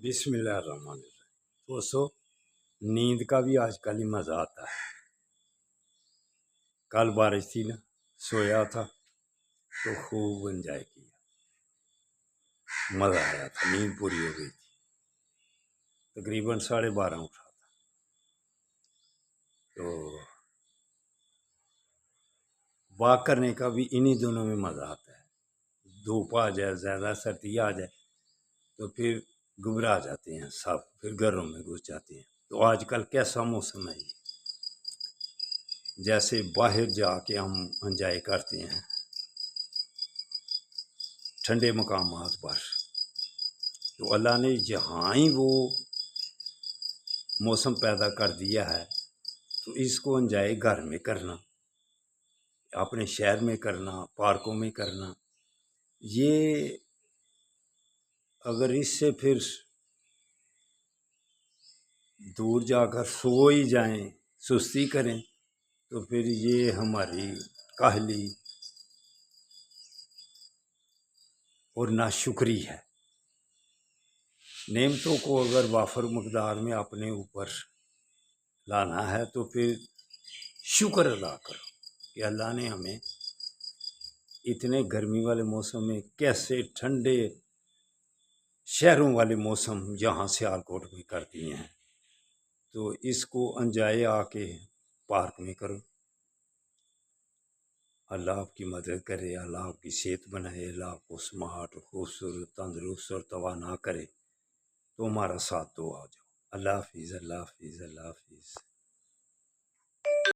بسم اللہ الرحمن الرحیم۔ دوستو، نیند کا بھی آج کل ہی مزہ آتا ہے۔ کل بارش تھی نا، سویا تھا تو خوب انجوائے کیا، مزہ آیا تھا، نیند پوری ہو گئی تھی۔ تقریباً 12:30 اٹھا تھا، تو واک کرنے کا بھی انہی دنوں میں مزہ آتا ہے۔ دھوپ آ جائے، زیادہ سردی آ جائے تو پھر گھبرا جاتے ہیں سب، پھر گھروں میں گھس جاتے ہیں۔ تو آج کل کیسا موسم ہے، جیسے باہر جا کے ہم انجوائے کرتے ہیں ٹھنڈے مقامات پر، تو اللہ نے جہاں ہی وہ موسم پیدا کر دیا ہے تو اس کو انجوائے گھر میں کرنا، اپنے شہر میں کرنا، پارکوں میں کرنا۔ یہ اگر اس سے پھر دور جا کر سو ہی جائیں، سستی کریں، تو پھر یہ ہماری کاہلی اور ناشکری ہے۔ نعمتوں کو اگر وافر مقدار میں اپنے اوپر لانا ہے تو پھر شکر ادا کرو کہ اللہ نے ہمیں اتنے گرمی والے موسم میں کیسے ٹھنڈے شہروں والے موسم یہاں سیالکوٹ میں کر دیے ہیں۔ تو اس کو انجوائے آ کے پارک میں کرو۔ اللہ آپ کی مدد کرے، اللہ آپ کی صحت بنائے، اللہ آپ کو سمارٹ، خوبصورت، تندرست اور توانا کرے۔ تو ہمارا ساتھ دو، آ جاؤ۔ اللہ حافظ، اللہ حافظ، اللہ حافظ۔